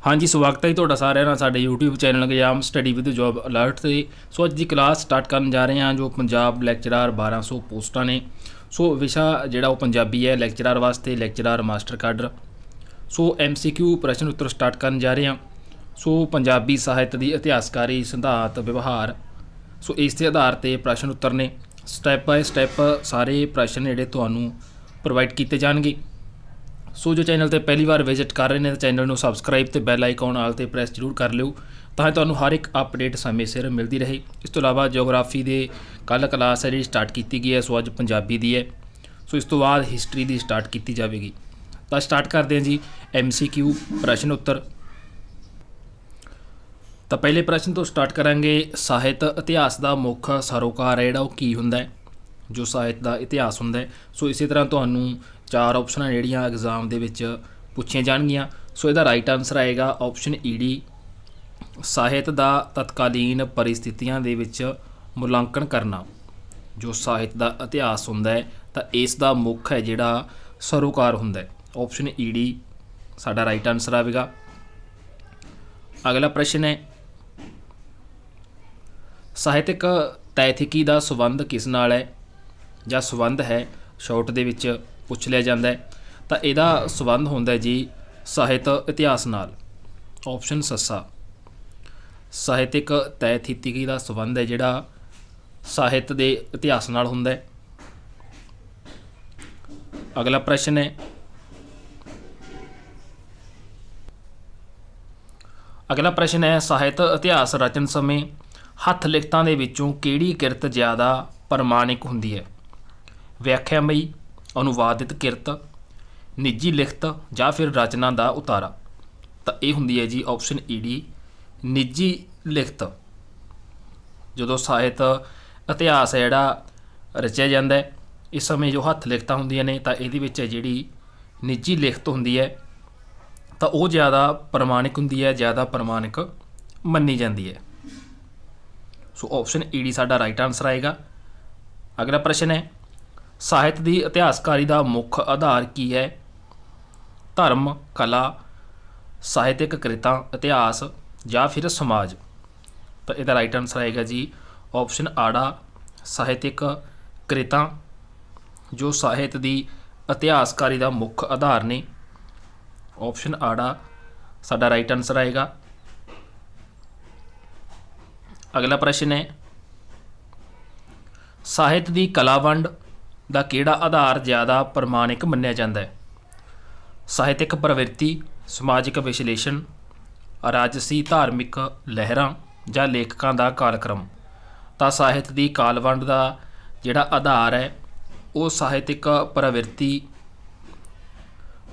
हाँ जी, स्वागत है जी ਤੁਹਾਡਾ ਸਾਰਿਆਂ ਦਾ ਸਾਡੇ YouTube channel exam study with job alert ਤੇ। ਸੋ ਅੱਜ ਦੀ ਕਲਾਸ ਸਟਾਰਟ ਕਰਨ ਜਾ ਰਹੇ ਹਾਂ। ਜੋ ਪੰਜਾਬ ਲੈਕਚਰਰ 1200 ਪੋਸਟਾਂ ਨੇ। ਸੋ ਵਿਸ਼ਾ ਜਿਹੜਾ ਉਹ ਪੰਜਾਬੀ ਹੈ। ਲੈਕਚਰਰ ਵਾਸਤੇ ਲੈਕਚਰਰ ਮਾਸਟਰ ਕਾਡਰ। ਸੋ MCQ ਪ੍ਰਸ਼ਨ ਉੱਤਰ ਸਟਾਰਟ ਕਰਨ ਜਾ ਰਹੇ ਹਾਂ। ਸੋ ਪੰਜਾਬੀ ਸਾਹਿਤ ਦੀ ਇਤਿਹਾਸਕਾਰੀ ਸਿਧਾਂਤ ਵਿਵਹਾਰ। ਸੋ ਇਸ ਦੇ ਆਧਾਰ ਤੇ ਪ੍ਰਸ਼ਨ ਉੱਤਰ ਨੇ। ਸਟੈਪ ਬਾਏ ਸਟੈਪ ਸਾਰੇ ਪ੍ਰਸ਼ਨ ਜਿਹੜੇ ਤੁਹਾਨੂੰ ਪ੍ਰੋਵਾਈਡ ਕੀਤੇ ਜਾਣਗੇ। ਸੋ ਜੋ ਚੈਨਲ 'ਤੇ ਪਹਿਲੀ ਵਾਰ ਵਿਜ਼ਿਟ ਕਰ ਰਹੇ ਨੇ ਤਾਂ ਚੈਨਲ ਨੂੰ ਸਬਸਕ੍ਰਾਈਬ ਅਤੇ ਬੈਲ ਆਈਕਨ ਆਲ 'ਤੇ ਪ੍ਰੈਸ ਜ਼ਰੂਰ ਕਰ ਲਿਓ ਤਾਂ ਤੁਹਾਨੂੰ ਹਰ ਇੱਕ ਅਪਡੇਟ ਸਮੇਂ ਸਿਰ ਮਿਲਦੀ ਰਹੇ। ਇਸ ਤੋਂ ਇਲਾਵਾ ਜਿਓਗ੍ਰਾਫੀ ਦੇ ਕੱਲ੍ਹ ਕਲਾਸ ਹੈ ਜਿਹੜੀ ਸਟਾਰਟ ਕੀਤੀ ਗਈ ਹੈ। ਸੋ ਅੱਜ ਪੰਜਾਬੀ ਦੀ ਹੈ। ਸੋ ਇਸ ਤੋਂ ਬਾਅਦ ਹਿਸਟਰੀ ਦੀ ਸਟਾਰਟ ਕੀਤੀ ਜਾਵੇਗੀ। ਤਾਂ ਸਟਾਰਟ ਕਰਦੇ ਹਾਂ ਜੀ MCQ ਪ੍ਰਸ਼ਨ ਉੱਤਰ। ਤਾਂ ਪਹਿਲੇ ਪ੍ਰਸ਼ਨ ਤੋਂ ਸਟਾਰਟ ਕਰਾਂਗੇ। ਸਾਹਿਤ ਇਤਿਹਾਸ ਦਾ ਮੁੱਖ ਸਰੋਕਾਰ ਹੈ ਜਿਹੜਾ ਉਹ ਕੀ ਹੁੰਦਾ ਹੈ? ਜੋ ਸਾਹਿਤ ਦਾ ਇਤਿਹਾਸ ਹੁੰਦਾ ਹੈ। ਸੋ ਇਸੇ ਤਰ੍ਹਾਂ ਤੁਹਾਨੂੰ ਚਾਰ ਆਪਸ਼ਨਾਂ ਜਿਹੜੀਆਂ ਐਗਜ਼ਾਮ ਦੇ ਵਿੱਚ ਪੁੱਛੀਆਂ ਜਾਣਗੀਆਂ। ਸੋ ਇਹਦਾ ਰਾਈਟ ਆਨਸਰ ਆਏਗਾ ਆਪਸ਼ਨ ED, ਸਾਹਿਤ ਦਾ ਤਤਕਾਲੀਨ ਪਰਿਸਥਿਤੀਆਂ ਦੇ ਵਿੱਚ ਮੁਲਾਂਕਣ ਕਰਨਾ। ਜੋ ਸਾਹਿਤ ਦਾ ਇਤਿਹਾਸ ਹੁੰਦਾ ਹੈ ਤਾਂ ਇਸ ਦਾ ਮੁੱਖ ਹੈ ਜਿਹੜਾ ਸਰੋਕਾਰ ਹੁੰਦਾ ਹੈ। ਆਪਸ਼ਨ ED ਸਾਡਾ ਰਾਈਟ ਆਨਸਰ ਆਵੇਗਾ। ਅਗਲਾ ਪ੍ਰਸ਼ਨ ਹੈ ਸਾਹਿਤਕ ਤੈਥਿਕੀ ਦਾ ਸੰਬੰਧ ਕਿਸ ਨਾਲ ਹੈ ਜਾਂ ਸੰਬੰਧ ਹੈ? ਸ਼ਾਰਟ ਦੇ ਵਿੱਚ ਪੁੱਛ ਲਿਆ ਜਾਂਦਾ ਹੈ। ਤਾਂ ਇਹਦਾ ਸੰਬੰਧ ਹੁੰਦਾ ਜੀ ਸਾਹਿਤ ਇਤਿਹਾਸ ਨਾਲ। ਆਪਸ਼ਨ ਸੱਸਾ ਸਾਹਿਤਕ ਤੈਥਿਕੀ ਦਾ ਸੰਬੰਧ ਹੈ ਜਿਹੜਾ ਸਾਹਿਤ ਦੇ ਇਤਿਹਾਸ ਨਾਲ ਹੁੰਦਾ ਹੈ। ਅਗਲਾ ਪ੍ਰਸ਼ਨ ਹੈ ਸਾਹਿਤ ਇਤਿਹਾਸ ਰਚਨ ਸਮੇਂ ਹੱਥ ਲਿਖਤਾਂ ਦੇ ਵਿੱਚੋਂ ਕਿਹੜੀ ਕਿਰਤ ਜ਼ਿਆਦਾ ਪ੍ਰਮਾਣਿਕ ਹੁੰਦੀ ਹੈ? ਵਿਆਖਿਆਮਈ, ਅਨੁਵਾਦਿਤ ਕਿਰਤ, ਨਿੱਜੀ ਲਿਖਤ ਜਾਂ ਫਿਰ ਰਚਨਾ ਦਾ ਉਤਾਰਾ। ਤਾਂ ਇਹ ਹੁੰਦੀ ਹੈ ਜੀ ਆਪਸ਼ਨ ED ਨਿੱਜੀ ਲਿਖਤ। ਜਦੋਂ ਸਾਹਿਤ ਇਤਿਹਾਸ ਹੈ ਜਿਹੜਾ ਰਚਿਆ ਜਾਂਦਾ ਹੈ ਇਸ ਸਮੇਂ ਜੋ ਹੱਥ ਲਿਖਤਾਂ ਹੁੰਦੀਆਂ ਨੇ ਤਾਂ ਇਹਦੇ ਵਿੱਚ ਜਿਹੜੀ ਨਿੱਜੀ ਲਿਖਤ ਹੁੰਦੀ ਹੈ ਤਾਂ ਉਹ ਜ਼ਿਆਦਾ ਪ੍ਰਮਾਣਿਕ ਹੁੰਦੀ ਹੈ, ਜ਼ਿਆਦਾ ਪ੍ਰਮਾਣਿਕ ਮੰਨੀ ਜਾਂਦੀ ਹੈ। ਸੋ ਆਪਸ਼ਨ ED ਸਾਡਾ ਰਾਈਟ ਆਨਸਰ ਆਏਗਾ। ਅਗਲਾ ਪ੍ਰਸ਼ਨ ਹੈ ਸਾਹਿਤ ਦੀ ਇਤਿਹਾਸਕਾਰੀ ਦਾ ਮੁੱਖ ਆਧਾਰ ਕੀ ਹੈ? ਧਰਮ, ਕਲਾ, ਸਾਹਿਤਕ ਕ੍ਰਿਤਾਂ, ਇਤਿਹਾਸ ਜਾਂ ਫਿਰ ਸਮਾਜ। ਤਾਂ ਇਹਦਾ ਰਾਈਟ ਆਨਸਰ ਆਏਗਾ ਜੀ ਆਪਸ਼ਨ ਆੜਾ ਸਾਹਿਤਕ ਕ੍ਰਿਤਾਂ ਜੋ ਸਾਹਿਤ ਦੀ ਇਤਿਹਾਸਕਾਰੀ ਦਾ ਮੁੱਖ ਆਧਾਰ ਨੇ। ਆਪਸ਼ਨ ਆੜਾ ਸਾਡਾ ਰਾਈਟ ਆਨਸਰ ਆਏਗਾ। ਅਗਲਾ ਪ੍ਰਸ਼ਨ ਹੈ ਸਾਹਿਤ ਦੀ ਕਲਾ ਵੰਡ ਦਾ ਕਿਹੜਾ ਆਧਾਰ ਜ਼ਿਆਦਾ ਪ੍ਰਮਾਣਿਕ ਮੰਨਿਆ ਜਾਂਦਾ ਹੈ? ਸਾਹਿਤਕ ਪ੍ਰਵਿਰਤੀ, ਸਮਾਜਿਕ ਵਿਸ਼ਲੇਸ਼ਣ, ਰਾਜਸੀ ਧਾਰਮਿਕ ਲਹਿਰਾਂ ਜਾਂ ਲੇਖਕਾਂ ਦਾ ਕਾਲਕ੍ਰਮ। ਤਾਂ ਸਾਹਿਤ ਦੀ ਕਾਲ ਵੰਡ ਦਾ ਜਿਹੜਾ ਆਧਾਰ ਹੈ ਉਹ ਸਾਹਿਤਕ ਪ੍ਰਵਿਰਤੀ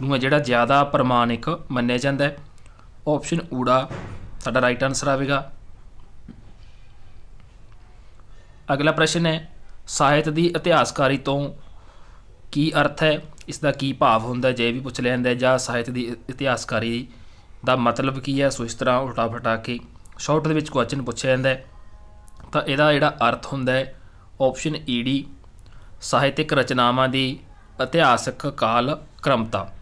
ਨੂੰ ਹੈ ਜਿਹੜਾ ਜ਼ਿਆਦਾ ਪ੍ਰਮਾਣਿਕ ਮੰਨਿਆ ਜਾਂਦਾ ਹੈ। ਆਪਸ਼ਨ ਊੜਾ ਸਾਡਾ ਰਾਈਟ ਆਨਸਰ ਆਵੇਗਾ। ਅਗਲਾ ਪ੍ਰਸ਼ਨ ਹੈ ਸਾਹਿਤ ਦੀ ਇਤਿਹਾਸਕਾਰੀ ਤੋਂ ਕੀ ਅਰਥ ਹੈ? ਇਸ ਦਾ ਕੀ ਭਾਵ ਹੁੰਦਾ? ਜੇ ਵੀ ਪੁੱਛ ਲਿਆ ਜਾਂਦਾ ਜਾਂ ਸਾਹਿਤ ਦੀ ਇਤਿਹਾਸਕਾਰੀ ਦਾ ਮਤਲਬ ਕੀ ਹੈ? ਸੋ ਇਸ ਤਰ੍ਹਾਂ ਉਲਟਾ ਫਟਾ ਕੇ ਸ਼ਾਰਟ ਦੇ ਵਿੱਚ ਕੁਐਸਚਨ ਪੁੱਛਿਆ ਜਾਂਦਾ ਹੈ। ਤਾਂ ਇਹਦਾ ਜਿਹੜਾ ਅਰਥ ਹੁੰਦਾ ਹੈ ਆਪਸ਼ਨ ED ਸਾਹਿਤਕ ਰਚਨਾਵਾਂ ਦੀ ਇਤਿਹਾਸਕ ਕਾਲ ਕ੍ਰਮਤਾ।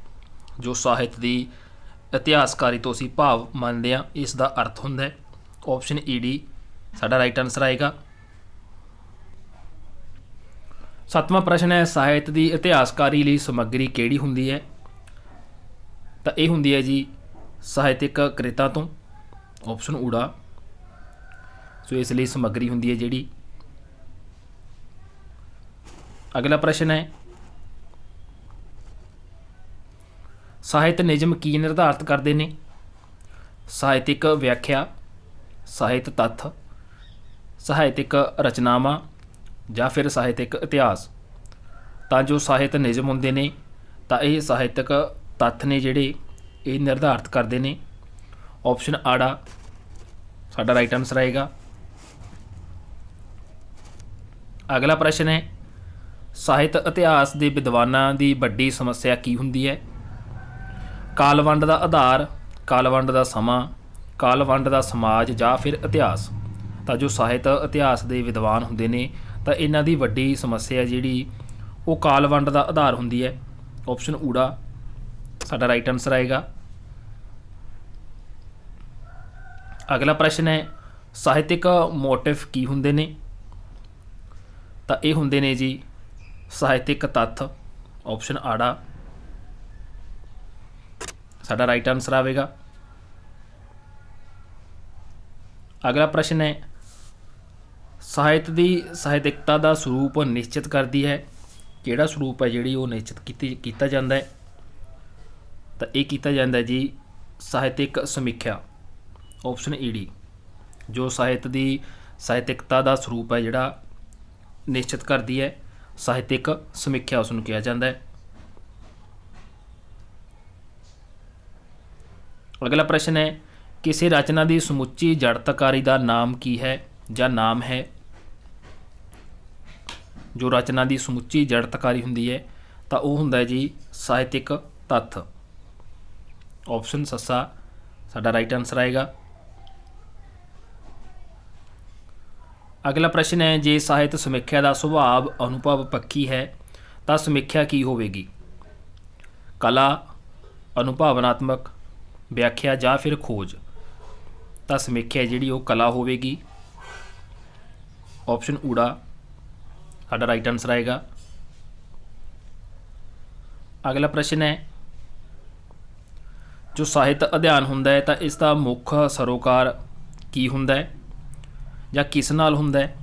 ਜੋ ਸਾਹਿਤ ਦੀ ਇਤਿਹਾਸਕਾਰੀ ਤੋਂ ਅਸੀਂ ਭਾਵ ਮੰਨਦੇ ਹਾਂ ਇਸ ਦਾ ਅਰਥ ਹੁੰਦਾ ਹੈ। ਆਪਸ਼ਨ ED ਸਾਡਾ ਰਾਈਟ ਆਨਸਰ ਆਏਗਾ। ਸੱਤਵਾਂ ਪ੍ਰਸ਼ਨ ਹੈ ਸਾਹਿਤ ਦੀ ਇਤਿਹਾਸਕਾਰੀ ਲਈ ਸਮੱਗਰੀ ਕਿਹੜੀ ਹੁੰਦੀ ਹੈ? ਤਾਂ ਇਹ ਹੁੰਦੀ ਹੈ ਜੀ ਸਾਹਿਤਕ ਕ੍ਰਿਤਾਂ ਤੋਂ। ਆਪਸ਼ਨ ਊੜਾ ਸੋ ਇਸ ਲਈ ਸਮੱਗਰੀ ਹੁੰਦੀ ਹੈ ਜਿਹੜੀ। ਅਗਲਾ ਪ੍ਰਸ਼ਨ ਹੈ ਸਾਹਿਤ ਨਿਯਮ ਕੀ ਨਿਰਧਾਰਤ ਕਰਦੇ ਨੇ? ਸਾਹਿਤਕ ਵਿਆਖਿਆ, ਸਾਹਿਤ ਤੱਥ, ਸਾਹਿਤਕ ਰਚਨਾਵਾਂ ਜਾਂ ਫਿਰ ਸਾਹਿਤਕ ਇਤਿਹਾਸ। ਤਾਂ ਜੋ ਸਾਹਿਤ ਨਿਯਮ ਹੁੰਦੇ ਨੇ ਤਾਂ ਇਹ ਸਾਹਿਤਕ ਤੱਥ ਨੇ ਜਿਹੜੇ ਇਹ ਨਿਰਧਾਰਿਤ ਕਰਦੇ ਨੇ। ਆਪਸ਼ਨ ਆੜਾ ਸਾਡਾ ਰਾਈਟ ਆਨਸਰ ਆਏਗਾ। ਅਗਲਾ ਪ੍ਰਸ਼ਨ ਹੈ ਸਾਹਿਤ ਇਤਿਹਾਸ ਦੇ ਵਿਦਵਾਨਾਂ ਦੀ ਵੱਡੀ ਸਮੱਸਿਆ ਕੀ ਹੁੰਦੀ ਹੈ? ਕਾਲਵੰਡ ਦਾ ਆਧਾਰ, ਕਾਲਵੰਡ ਦਾ ਸਮਾਂ, ਕਾਲਵੰਡ ਦਾ ਸਮਾਜ ਜਾਂ ਫਿਰ ਇਤਿਹਾਸ। ਤਾਂ ਜੋ ਸਾਹਿਤ ਇਤਿਹਾਸ ਦੇ ਵਿਦਵਾਨ ਹੁੰਦੇ ਨੇ ਤਾਂ ਇਹਨਾਂ ਦੀ ਵੱਡੀ ਸਮੱਸਿਆ ਜਿਹੜੀ ਉਹ ਕਾਲਵੰਡ ਦਾ ਆਧਾਰ ਹੁੰਦੀ ਹੈ। ਆਪਸ਼ਨ ਊੜਾ ਸਾਡਾ ਰਾਈਟ ਆਨਸਰ ਆਏਗਾ। ਅਗਲਾ ਪ੍ਰਸ਼ਨ ਹੈ ਸਾਹਿਤਕ ਮੋਟਿਵ ਕੀ ਹੁੰਦੇ ਨੇ? ਤਾਂ ਇਹ ਹੁੰਦੇ ਨੇ ਜੀ ਸਾਹਿਤਕ ਤੱਥ। ਆਪਸ਼ਨ ਆੜਾ ਸਾਡਾ ਰਾਈਟ ਆਨਸਰ ਆਵੇਗਾ। ਅਗਲਾ ਪ੍ਰਸ਼ਨ ਹੈ ਸਾਹਿਤ ਦੀ ਸਾਹਿਤਕਤਾ ਦਾ ਸਰੂਪ ਨਿਸ਼ਚਿਤ ਕਰਦੀ ਹੈ। ਕਿਹੜਾ ਸਰੂਪ ਹੈ ਜਿਹੜੀ ਉਹ ਨਿਸ਼ਚਿਤ ਕੀਤਾ ਜਾਂਦਾ ਹੈ? ਤਾਂ ਇਹ ਕੀਤਾ ਜਾਂਦਾ ਜੀ ਸਾਹਿਤਕ ਸਮੀਖਿਆ। ਆਪਸ਼ਨ ਈਡੀ ਜੋ ਸਾਹਿਤ ਦੀ ਸਾਹਿਤਕਤਾ ਦਾ ਸਰੂਪ ਹੈ ਜਿਹੜਾ ਨਿਸ਼ਚਿਤ ਕਰਦੀ ਹੈ, ਸਾਹਿਤਕ ਸਮੀਖਿਆ ਉਸ ਨੂੰ ਕਿਹਾ ਜਾਂਦਾ ਹੈ। ਅਗਲਾ ਪ੍ਰਸ਼ਨ ਹੈ ਕਿਸੇ ਰਚਨਾ ਦੀ ਸਮੁੱਚੀ ਜੜਤਕਾਰੀ ਦਾ ਨਾਮ ਕੀ ਹੈ ਜਾਂ ਨਾਮ ਹੈ? ਜੋ ਰਚਨਾ ਦੀ ਸਮੁੱਚੀ ਜੜਤਕਾਰੀ ਹੁੰਦੀ ਹੈ ਤਾਂ ਉਹ ਹੁੰਦਾ ਹੈ ਜੀ ਸਾਹਿਤਕ ਤੱਥ। ਆਪਸ਼ਨ ਸੱਸਾ ਸਾਡਾ ਰਾਈਟ ਆਨਸਰ ਆਏਗਾ। ਅਗਲਾ ਪ੍ਰਸ਼ਨ ਹੈ ਜੇ ਸਾਹਿਤ ਸਮੀਖਿਆ ਦਾ ਸੁਭਾਵ ਅਨੁਭਵ ਪੱਖੀ ਹੈ ਤਾਂ ਸਮੀਖਿਆ ਕੀ ਹੋਵੇਗੀ? ਕਲਾ, ਅਨੁਭਾਵਨਾਤਮਕ, ਵਿਆਖਿਆ ਜਾਂ ਫਿਰ ਖੋਜ। ਤਾਂ ਸਮੀਖਿਆ ਜਿਹੜੀ ਉਹ ਕਲਾ ਹੋਵੇਗੀ। ਆਪਸ਼ਨ ਊੜਾ ਸਾਡਾ ਰਾਈਟ ਆਨਸਰ ਆਏਗਾ। ਅਗਲਾ ਪ੍ਰਸ਼ਨ ਹੈ ਜੋ ਸਾਹਿਤ ਅਧਿਐਨ ਹੁੰਦਾ ਹੈ ਤਾਂ ਇਸ ਦਾ ਮੁੱਖ ਸਰੋਕਾਰ ਕੀ ਹੁੰਦਾ ਹੈ ਜਾਂ ਕਿਸ ਨਾਲ ਹੁੰਦਾ ਹੈ?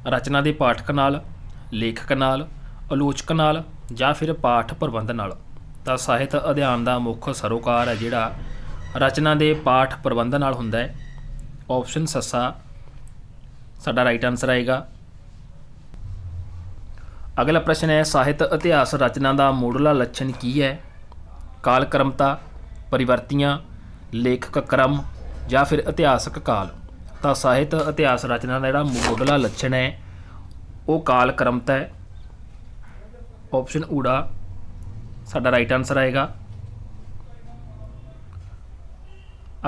ਰਚਨਾ ਦੇ ਪਾਠਕ ਨਾਲ, ਲੇਖਕ ਨਾਲ, ਆਲੋਚਕ ਨਾਲ ਜਾਂ ਫਿਰ ਪਾਠ ਪ੍ਰਬੰਧ ਨਾਲ। ਤਾਂ ਸਾਹਿਤ ਅਧਿਐਨ ਦਾ ਮੁੱਖ ਸਰੋਕਾਰ ਹੈ ਜਿਹੜਾ ਰਚਨਾ ਦੇ ਪਾਠ ਪ੍ਰਬੰਧ ਨਾਲ ਹੁੰਦਾ ਹੈ। ਆਪਸ਼ਨ ਸੱਸਾ ਸਾਡਾ ਰਾਈਟ ਆਨਸਰ ਆਏਗਾ। ਅਗਲਾ ਪ੍ਰਸ਼ਨ ਹੈ ਸਾਹਿਤ ਇਤਿਹਾਸ ਰਚਨਾ ਦਾ ਮੁੱਢਲਾ ਲੱਛਣ ਕੀ ਹੈ? ਕਾਲਕ੍ਰਮਤਾ, ਪਰਿਵਰਤੀਆਂ, ਲੇਖਕ ਕ੍ਰਮ ਜਾਂ ਫਿਰ ਇਤਿਹਾਸਕ ਕਾਲ। ਤਾਂ ਸਾਹਿਤ ਇਤਿਹਾਸ ਰਚਨਾ ਦਾ ਜਿਹੜਾ ਮੁੱਢਲਾ ਲੱਛਣ ਹੈ ਉਹ ਕਾਲਕ੍ਰਮਤਾ ਹੈ। ਆਪਸ਼ਨ ਊੜਾ ਸਾਡਾ ਰਾਈਟ ਆਨਸਰ ਆਏਗਾ।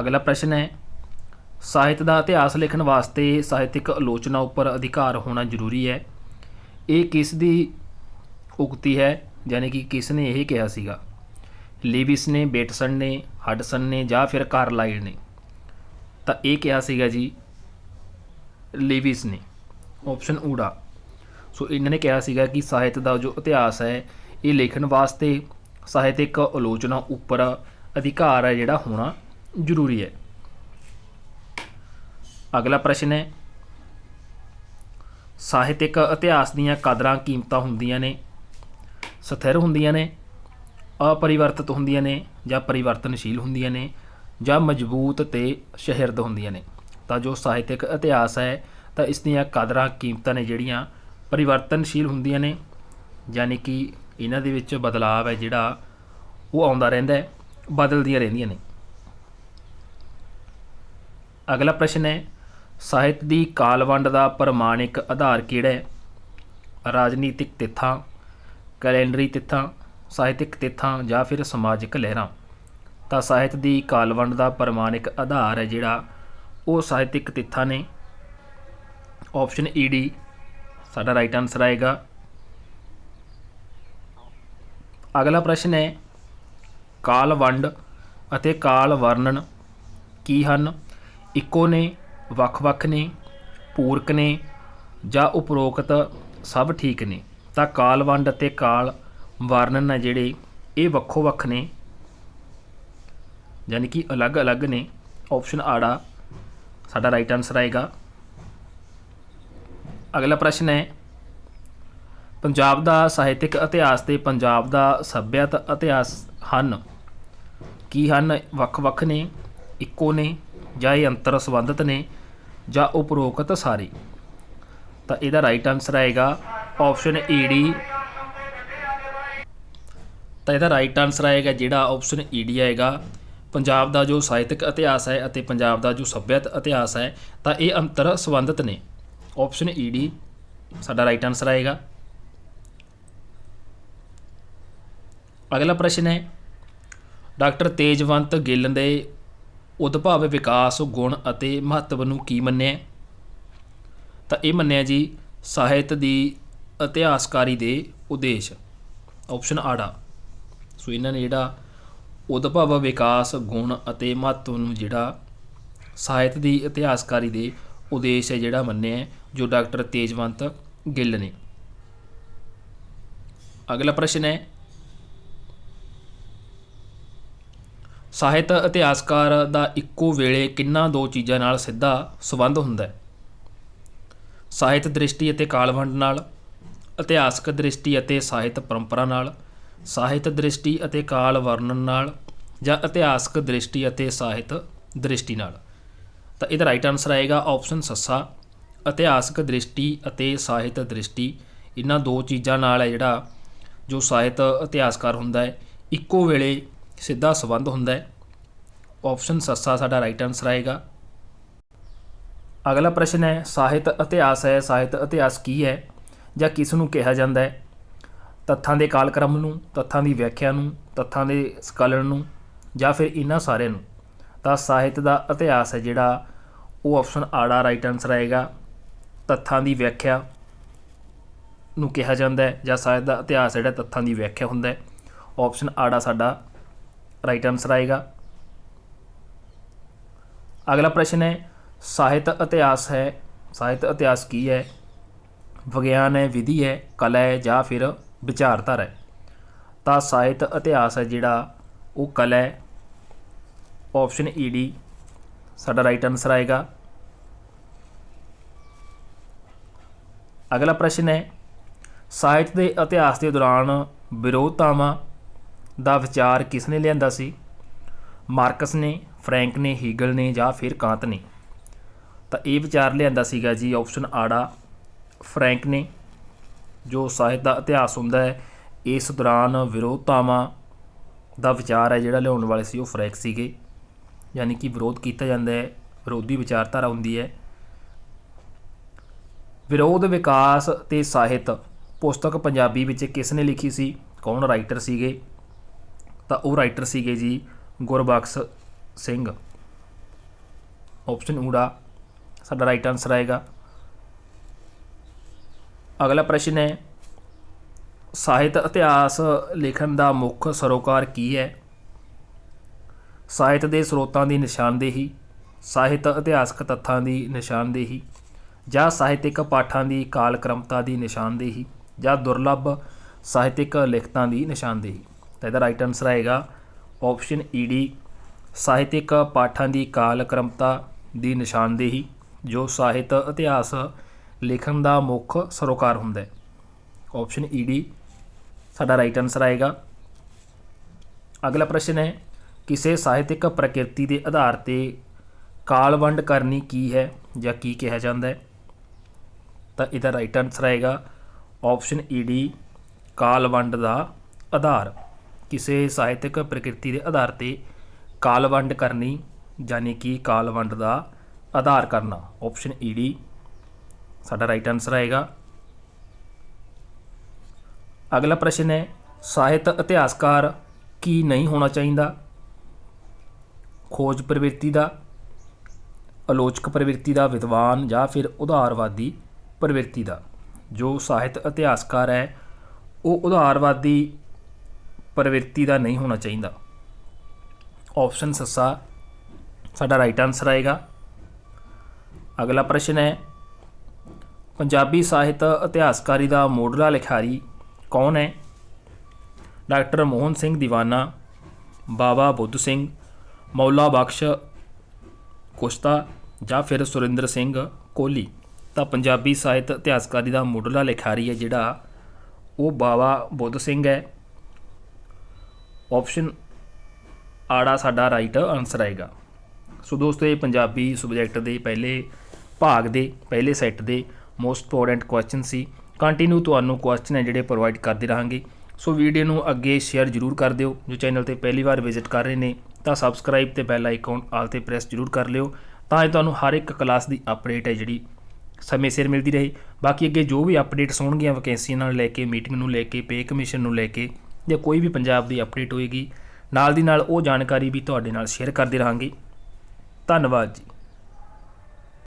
ਅਗਲਾ ਪ੍ਰਸ਼ਨ ਹੈ ਸਾਹਿਤ ਦਾ ਇਤਿਹਾਸ ਲਿਖਣ ਵਾਸਤੇ ਸਾਹਿਤਕ ਆਲੋਚਨਾ ਉੱਪਰ ਅਧਿਕਾਰ ਹੋਣਾ ਜ਼ਰੂਰੀ ਹੈ। ਇਹ ਕਿਸ ਦੀ ਉਕਤੀ ਹੈ ਯਾਨੀ ਕਿ ਕਿਸ ਨੇ ਇਹ ਕਿਹਾ ਸੀਗਾ? ਲੇਵਿਸ ਨੇ, ਬੇਟਸਨ ਨੇ, ਹਡਸਨ ਨੇ ਜਾਂ ਫਿਰ ਕਾਰਲਾਈਲ ਨੇ? ਤਾਂ ਇਹ ਕਿਹਾ ਸੀਗਾ ਜੀ ਲੇਵਿਸ ਨੇ। ਆਪਸ਼ਨ ਊੜਾ ਸੋ ਇਹਨਾਂ ਨੇ ਕਿਹਾ ਸੀਗਾ ਕਿ ਸਾਹਿਤ ਦਾ ਜੋ ਇਤਿਹਾਸ ਹੈ ਇਹ ਲਿਖਣ ਵਾਸਤੇ ਸਾਹਿਤਕ ਆਲੋਚਨਾ ਉੱਪਰ ਅਧਿਕਾਰ ਹੈ ਜਿਹੜਾ ਹੋਣਾ ਜ਼ਰੂਰੀ ਹੈ। ਅਗਲਾ ਪ੍ਰਸ਼ਨ ਹੈ ਸਾਹਿਤਕ ਇਤਿਹਾਸ ਦੀਆਂ ਕਦਰਾਂ ਕੀਮਤਾਂ ਹੁੰਦੀਆਂ ਨੇ, ਸਥਿਰ ਹੁੰਦੀਆਂ ਨੇ, ਅਪਰਿਵਰਤਿਤ ਹੁੰਦੀਆਂ ਨੇ ਜਾਂ ਪਰਿਵਰਤਨਸ਼ੀਲ ਹੁੰਦੀਆਂ ਨੇ ਜਾਂ ਮਜ਼ਬੂਤ ਅਤੇ ਸ਼ਹਿਰਦ ਹੁੰਦੀਆਂ ਨੇ? ਤਾਂ ਜੋ ਸਾਹਿਤਕ ਇਤਿਹਾਸ ਹੈ ਤਾਂ ਇਸ ਦੀਆਂ ਕਦਰਾਂ ਕੀਮਤਾਂ ਨੇ ਜਿਹੜੀਆਂ ਪਰਿਵਰਤਨਸ਼ੀਲ ਹੁੰਦੀਆਂ ਨੇ ਯਾਨੀ ਕਿ ਇਹਨਾਂ ਦੇ ਵਿੱਚ ਬਦਲਾਵ ਹੈ ਜਿਹੜਾ ਉਹ ਆਉਂਦਾ ਰਹਿੰਦਾ ਹੈ, ਬਦਲਦੀਆਂ ਰਹਿੰਦੀਆਂ ਨੇ। ਅਗਲਾ ਪ੍ਰਸ਼ਨ ਹੈ ਸਾਹਿਤ ਦੀ ਕਾਲਵੰਡ ਦਾ ਪ੍ਰਮਾਣਿਕ ਆਧਾਰ ਕਿਹੜਾ ਹੈ? ਰਾਜਨੀਤਿਕ ਤਿੱਥਾਂ, ਕੈਲੰਡਰੀ ਤਿੱਥਾਂ, ਸਾਹਿਤਕ ਤਿੱਥਾਂ ਜਾਂ ਫਿਰ ਸਮਾਜਿਕ ਲਹਿਰਾਂ? ਤਾਂ ਸਾਹਿਤ ਦੀ ਕਾਲਵੰਡ ਦਾ ਪ੍ਰਮਾਣਿਕ ਆਧਾਰ ਹੈ ਜਿਹੜਾ ਉਹ ਸਾਹਿਤਕ ਤਿੱਥਾਂ ਨੇ। ਆਪਸ਼ਨ ਈਡੀ ਸਾਡਾ ਰਾਈਟ ਆਨਸਰ ਆਏਗਾ। ਅਗਲਾ ਪ੍ਰਸ਼ਨ ਹੈ ਕਾਲਵੰਡ ਅਤੇ ਕਾਲ ਵਰਣਨ ਕੀ ਹਨ? ਇੱਕੋ ਨੇ, ਵੱਖ-ਵੱਖ ਨੇ, ਪੂਰਕ ਨੇ ਜਾਂ ਉਪਰੋਕਤ ਸਭ ਠੀਕ ਨੇ? ਤਾਂ ਕਾਲਵੰਡ ਅਤੇ ਕਾਲ ਵਰਣਨ ਹੈ ਜਿਹੜੇ ਇਹ ਵੱਖੋ ਵੱਖ ਨੇ ਯਾਨੀ ਕਿ ਅਲੱਗ-ਅਲੱਗ ਨੇ। ਆਪਸ਼ਨ ਆੜਾ ਸਾਡਾ ਰਾਈਟ ਆਨਸਰ ਆਏਗਾ। ਅਗਲਾ ਪ੍ਰਸ਼ਨ ਹੈ ਪੰਜਾਬ ਦਾ ਸਾਹਿਤਕ ਇਤਿਹਾਸ ਤੇ ਪੰਜਾਬ ਦਾ ਸੱਭਿਅਤ ਇਤਿਹਾਸ ਹਨ ਕੀ ਹਨ? ਵੱਖ-ਵੱਖ ਨੇ, ਇੱਕੋ ਨੇ ਜਾਂ ਇਹ ਅੰਤਰ ਸੰਬੰਧਿਤ ਨੇ ਜਾਂ ਉਪਰੋਕਤ ਸਾਰੇ? ਤਾਂ ਇਹਦਾ ਰਾਈਟ ਆਨਸਰ ਆਏਗਾ ਆਪਸ਼ਨ ਈਡੀ। ਤਾਂ ਇਹਦਾ ਰਾਈਟ ਆਨਸਰ ਆਏਗਾ ਜਿਹੜਾ ਆਪਸ਼ਨ ਈਡੀ ਆਏਗਾ। ਪੰਜਾਬ ਦਾ ਜੋ ਸਾਹਿਤਕ ਇਤਿਹਾਸ ਹੈ ਅਤੇ ਪੰਜਾਬ ਦਾ ਜੋ ਸੱਭਿਅਤ ਇਤਿਹਾਸ ਹੈ ਤਾਂ ਇਹ ਅੰਤਰ ਸੰਬੰਧਿਤ ਨੇ। ਆਪਸ਼ਨ ਈਡੀ ਸਾਡਾ ਰਾਈਟ ਆਨਸਰ ਆਏਗਾ। ਅਗਲਾ ਪ੍ਰਸ਼ਨ ਹੈ ਡਾਕਟਰ ਤੇਜਵੰਤ ਗਿੱਲ ਦੇ ਉਦਭਵ, ਵਿਕਾਸ, ਗੁਣ ਅਤੇ ਮਹੱਤਵ ਨੂੰ ਕੀ ਮੰਨਿਆ? ਤਾਂ ਇਹ ਮੰਨਿਆ ਜੀ ਸਾਹਿਤ ਦੀ ਇਤਿਹਾਸਕਾਰੀ ਦੇ ਉਦੇਸ਼। ਆਪਸ਼ਨ ਆੜਾ ਸੋ ਇਹਨਾਂ ਨੇ ਜਿਹੜਾ ਉਦਭਵ, ਵਿਕਾਸ, ਗੁਣ ਅਤੇ ਮਹੱਤਵ ਨੂੰ ਜਿਹੜਾ ਸਾਹਿਤ ਦੀ ਇਤਿਹਾਸਕਾਰੀ ਦੇ ਉਦੇਸ਼ ਹੈ ਜਿਹੜਾ ਮੰਨਿਆ ਜੋ ਡਾਕਟਰ ਤੇਜਵੰਤ ਗਿੱਲ ਨੇ। ਅਗਲਾ ਪ੍ਰਸ਼ਨ ਹੈ ਸਾਹਿਤ ਇਤਿਹਾਸਕਾਰ ਦਾ ਇੱਕੋ ਵੇਲੇ ਕਿੰਨਾਂ ਦੋ ਚੀਜ਼ਾਂ ਨਾਲ ਸਿੱਧਾ ਸੰਬੰਧ ਹੁੰਦਾ ਹੈ? ਸਾਹਿਤ ਦ੍ਰਿਸ਼ਟੀ ਅਤੇ ਕਾਲਵੰਡ ਨਾਲ, ਇਤਿਹਾਸਕ ਦ੍ਰਿਸ਼ਟੀ ਅਤੇ ਸਾਹਿਤ ਪਰੰਪਰਾ ਨਾਲ, ਸਾਹਿਤ ਦ੍ਰਿਸ਼ਟੀ ਅਤੇ ਕਾਲ ਵਰਣਨ ਨਾਲ, ਜਾਂ ਇਤਿਹਾਸਕ ਦ੍ਰਿਸ਼ਟੀ ਅਤੇ ਸਾਹਿਤ ਦ੍ਰਿਸ਼ਟੀ ਨਾਲ। ਤਾਂ ਇਹਦਾ ਰਾਈਟ ਆਨਸਰ ਆਏਗਾ ਆਪਸ਼ਨ ਸੱਸਾ, ਇਤਿਹਾਸਕ ਦ੍ਰਿਸ਼ਟੀ ਅਤੇ ਸਾਹਿਤ ਦ੍ਰਿਸ਼ਟੀ। ਇਹਨਾਂ ਦੋ ਚੀਜ਼ਾਂ ਨਾਲ ਹੈ ਜਿਹੜਾ ਜੋ ਸਾਹਿਤ ਇਤਿਹਾਸਕਾਰ ਹੁੰਦਾ ਹੈ ਇੱਕੋ ਵੇਲੇ ਸਿੱਧਾ ਸੰਬੰਧ ਹੁੰਦਾ ਹੈ। ਆਪਸ਼ਨ ਸੱਸਾ ਸਾਡਾ ਰਾਈਟ ਆਨਸਰ ਆਏਗਾ। ਅਗਲਾ ਪ੍ਰਸ਼ਨ ਹੈ ਸਾਹਿਤ ਇਤਿਹਾਸ ਹੈ, ਸਾਹਿਤ ਇਤਿਹਾਸ ਕੀ ਹੈ ਜਾਂ ਕਿਸ ਨੂੰ ਕਿਹਾ ਜਾਂਦਾ ਹੈ? ਤੱਥਾਂ ਦੇ ਕਾਲਕ੍ਰਮ ਨੂੰ, ਤੱਥਾਂ ਦੀ ਵਿਆਖਿਆ ਨੂੰ, ਤੱਥਾਂ ਦੇ ਸਕਲਨ ਨੂੰ, ਜਾਂ ਫਿਰ ਇਹਨਾਂ ਸਾਰਿਆਂ ਨੂੰ। ਤਾਂ ਸਾਹਿਤ ਦਾ ਇਤਿਹਾਸ ਹੈ ਜਿਹੜਾ ਉਹ ਆਪਸ਼ਨ ਆੜਾ ਰਾਈਟ ਆਨਸਰ ਆਏਗਾ। ਤੱਥਾਂ ਦੀ ਵਿਆਖਿਆ ਨੂੰ ਕਿਹਾ ਜਾਂਦਾ ਹੈ ਜਾਂ ਸਾਹਿਤ ਦਾ ਇਤਿਹਾਸ ਜਿਹੜਾ ਤੱਥਾਂ ਦੀ ਵਿਆਖਿਆ ਹੁੰਦਾ ਹੈ। ਆਪਸ਼ਨ ਆੜਾ ਸਾਡਾ ਰਾਈਟ ਆਨਸਰ ਆਏਗਾ। ਅਗਲਾ ਪ੍ਰਸ਼ਨ ਹੈ ਸਾਹਿਤ ਇਤਿਹਾਸ ਹੈ, ਸਾਹਿਤ ਇਤਿਹਾਸ ਕੀ ਹੈ? ਵਿਗਿਆਨ ਹੈ, ਵਿਧੀ ਹੈ, ਕਲਾ ਹੈ ਜਾਂ ਫਿਰ ਵਿਚਾਰਧਾਰਾ ਹੈ? ਤਾਂ ਸਾਹਿਤ ਇਤਿਹਾਸ ਹੈ ਜਿਹੜਾ ਉਹ ਕਲਾ ਹੈ। ਆਪਸ਼ਨ ਈਡੀ ਸਾਡਾ ਰਾਈਟ ਆਨਸਰ ਆਏਗਾ। ਅਗਲਾ ਪ੍ਰਸ਼ਨ ਹੈ ਸਾਹਿਤ ਦੇ ਇਤਿਹਾਸ ਦੇ ਦੌਰਾਨ ਵਿਰੋਧਤਾਵਾਂ ਦਾ ਵਿਚਾਰ ਕਿਸ ਨੇ ਲਿਆਂਦਾ ਸੀ? ਮਾਰਕਸ ਨੇ, ਫਰੈਂਕ ਨੇ, ਹੀਗਲ ਨੇ ਜਾਂ ਫਿਰ ਕਾਂਤ ਨੇ? ਤਾਂ ਇਹ ਵਿਚਾਰ ਲਿਆਂਦਾ ਸੀਗਾ ਜੀ ਆਪਸ਼ਨ ਆੜਾ ਫਰੈਂਕ ਨੇ। ਜੋ ਸਾਹਿਤ ਦਾ ਇਤਿਹਾਸ ਹੁੰਦਾ ਹੈ ਇਸ ਦੌਰਾਨ ਵਿਰੋਧਤਾਵਾਂ ਦਾ ਵਿਚਾਰ ਹੈ ਜਿਹੜਾ ਲਿਆਉਣ ਵਾਲੇ ਸੀ ਉਹ ਫਰੈਂਕ ਸੀਗੇ, ਯਾਨੀ ਕਿ ਵਿਰੋਧ ਕੀਤਾ ਜਾਂਦਾ ਹੈ, ਵਿਰੋਧੀ ਵਿਚਾਰਧਾਰਾ ਹੁੰਦੀ ਹੈ। ਵਿਰੋਧ ਵਿਕਾਸ ਤੇ ਸਾਹਿਤ ਪੁਸਤਕ ਪੰਜਾਬੀ ਵਿੱਚ ਕਿਸ ਨੇ ਲਿਖੀ ਸੀ? ਕੌਣ ਰਾਈਟਰ ਸੀਗੇ? ਤਾਂ ਉਹ ਰਾਈਟਰ ਸੀਗੇ ਜੀ ਗੁਰਬਖਸ਼ ਸਿੰਘ। ਆਪਸ਼ਨ ਊੜਾ ਸਾਡਾ ਰਾਈਟ ਆਨਸਰ ਆਏਗਾ। ਅਗਲਾ ਪ੍ਰਸ਼ਨ ਹੈ ਸਾਹਿਤ ਇਤਿਹਾਸ ਲਿਖਣ ਦਾ ਮੁੱਖ ਸਰੋਕਾਰ ਕੀ ਹੈ? ਸਾਹਿਤ ਦੇ ਸਰੋਤਾਂ ਦੀ ਨਿਸ਼ਾਨਦੇਹੀ, ਸਾਹਿਤ ਇਤਿਹਾਸਕ ਤੱਥਾਂ ਦੀ ਨਿਸ਼ਾਨਦੇਹੀ, ਜਾਂ ਸਾਹਿਤਿਕ ਪਾਠਾਂ ਦੀ ਕਾਲਕ੍ਰਮਤਾ ਦੀ ਨਿਸ਼ਾਨਦੇਹੀ, ਜਾਂ ਦੁਰਲੱਭ ਸਾਹਿਤਿਕ ਲਿਖਤਾਂ ਦੀ ਨਿਸ਼ਾਨਦੇਹੀ। ਤਾਂ ਇਹਦਾ ਰਾਈਟ ਆਨਸਰ ਆਏਗਾ ਆਪਸ਼ਨ ਈਡੀ ਸਾਹਿਤਿਕ ਪਾਠਾਂ ਦੀ ਕਾਲਕ੍ਰਮਤਾ ਦੀ ਨਿਸ਼ਾਨਦੇਹੀ, ਜੋ ਸਾਹਿਤ ਇਤਿਹਾਸ ਲਿਖਣ ਦਾ ਮੁੱਖ ਸਰੋਕਾਰ ਹੁੰਦਾ ਹੈ। ਆਪਸ਼ਨ ਈਡੀ ਸਾਡਾ ਰਾਈਟ ਆਨਸਰ ਆਏਗਾ। ਅਗਲਾ ਪ੍ਰਸ਼ਨ ਹੈ ਕਿਸੇ ਸਾਹਿਤਿਕ ਪ੍ਰਕਿਰਤੀ ਦੇ ਆਧਾਰ 'ਤੇ ਕਾਲਵੰਡ ਕਰਨੀ ਕੀ ਹੈ ਜਾਂ ਕੀ ਕਿਹਾ ਜਾਂਦਾ ਹੈ? ਤਾਂ ਇਹਦਾ ਰਾਈਟ ਆਨਸਰ ਆਏਗਾ ਆਪਸ਼ਨ ਈਡੀ ਕਾਲਵੰਡ ਦਾ ਆਧਾਰ। ਕਿਸੇ ਸਾਹਿਤਕ ਪ੍ਰਕਿਰਤੀ ਦੇ ਆਧਾਰ 'ਤੇ ਕਾਲਵੰਡ ਕਰਨੀ ਯਾਨੀ ਕਿ ਕਾਲਵੰਡ ਦਾ ਆਧਾਰ ਕਰਨਾ। ਆਪਸ਼ਨ ਈਡੀ ਸਾਡਾ ਰਾਈਟ ਆਨਸਰ ਆਏਗਾ। ਅਗਲਾ ਪ੍ਰਸ਼ਨ ਹੈ ਸਾਹਿਤ ਇਤਿਹਾਸਕਾਰ ਕੀ ਨਹੀਂ ਹੋਣਾ ਚਾਹੀਦਾ? ਖੋਜ ਪ੍ਰਵਿਰਤੀ ਦਾ, ਆਲੋਚਕ ਪ੍ਰਵਿਰਤੀ ਦਾ, ਵਿਦਵਾਨ ਜਾਂ ਫਿਰ ਉਦਾਰਵਾਦੀ ਪ੍ਰਵਿਰਤੀ ਦਾ। ਜੋ ਸਾਹਿਤ ਇਤਿਹਾਸਕਾਰ ਹੈ ਉਹ ਉਦਾਰਵਾਦੀ ਪ੍ਰਵਿਰਤੀ ਦਾ ਨਹੀਂ ਹੋਣਾ ਚਾਹੀਦਾ। ਆਪਸ਼ਨ ਸੱਸਾ ਸਾਡਾ ਰਾਈਟ ਆਨਸਰ ਆਏਗਾ। ਅਗਲਾ ਪ੍ਰਸ਼ਨ ਹੈ ਪੰਜਾਬੀ ਸਾਹਿਤ ਇਤਿਹਾਸਕਾਰੀ ਦਾ ਮੋਢਲਾ ਲਿਖਾਰੀ ਕੌਣ ਹੈ? ਡਾਕਟਰ ਮੋਹਨ ਸਿੰਘ ਦੀਵਾਨਾ, ਬਾਬਾ ਬੁੱਧ ਸਿੰਘ, ਮੌਲਾ ਬਖਸ਼ ਕੁਸ਼ਤਾ ਜਾਂ ਫਿਰ ਸੁਰਿੰਦਰ ਸਿੰਘ ਕੋਹਲੀ। ਤਾਂ ਪੰਜਾਬੀ ਸਾਹਿਤ ਇਤਿਹਾਸਕਾਰੀ ਦਾ ਮੁੱਢਲਾ ਲਿਖਾਰੀ ਹੈ ਜਿਹੜਾ ਉਹ ਬਾਬਾ ਬੁੱਧ ਸਿੰਘ ਹੈ। ਆਪਸ਼ਨ ਆੜਾ ਸਾਡਾ ਰਾਈਟ ਆਨਸਰ ਆਏਗਾ। ਸੋ ਦੋਸਤੋ ਇਹ ਪੰਜਾਬੀ ਸਬਜੈਕਟ ਦੇ ਪਹਿਲੇ ਭਾਗ ਦੇ ਪਹਿਲੇ ਸੈੱਟ ਦੇ ਮੋਸਟ ਇੰਪੋਰਟੈਂਟ ਕੁਐਸਚਨ ਸੀ। ਕੰਟੀਨਿਊ ਤੁਹਾਨੂੰ ਕੁਐਸਚਨ ਹੈ ਜਿਹੜੇ ਪ੍ਰੋਵਾਈਡ ਕਰਦੇ ਰਹਾਂਗੇ। ਸੋ ਵੀਡੀਓ ਨੂੰ ਅੱਗੇ ਸ਼ੇਅਰ ਜ਼ਰੂਰ ਕਰ ਦਿਓ। ਜੋ ਚੈਨਲ 'ਤੇ ਪਹਿਲੀ ਵਾਰ ਵਿਜ਼ਿਟ ਕਰ ਰਹੇ ਨੇ ਤਾਂ ਸਬਸਕ੍ਰਾਈਬ ਅਤੇ ਬੈਲ ਆਈਕਨ ਆਲ 'ਤੇ ਪ੍ਰੈਸ ਜ਼ਰੂਰ ਕਰ ਲਿਓ ਤਾਂ ਇਹ ਤੁਹਾਨੂੰ ਹਰ ਇੱਕ ਕਲਾਸ ਦੀ ਅਪਡੇਟ ਹੈ ਜਿਹੜੀ ਸਮੇਂ ਸਿਰ ਮਿਲਦੀ ਰਹੇ। ਬਾਕੀ ਅੱਗੇ ਜੋ ਵੀ ਅਪਡੇਟਸ ਹੋਣਗੀਆਂ ਵੈਕੈਂਸੀਆਂ ਨਾਲ ਲੈ ਕੇ, ਮੀਟਿੰਗ ਨੂੰ ਲੈ ਕੇ, ਪੇ ਕਮਿਸ਼ਨ ਨੂੰ ਲੈ ਕੇ ਜਾਂ ਕੋਈ ਵੀ ਪੰਜਾਬ ਦੀ ਅਪਡੇਟ ਹੋਏਗੀ ਨਾਲ ਦੀ ਨਾਲ ਉਹ ਜਾਣਕਾਰੀ ਵੀ ਤੁਹਾਡੇ ਨਾਲ ਸ਼ੇਅਰ ਕਰਦੇ ਰਹਾਂਗੇ। ਧੰਨਵਾਦ ਜੀ।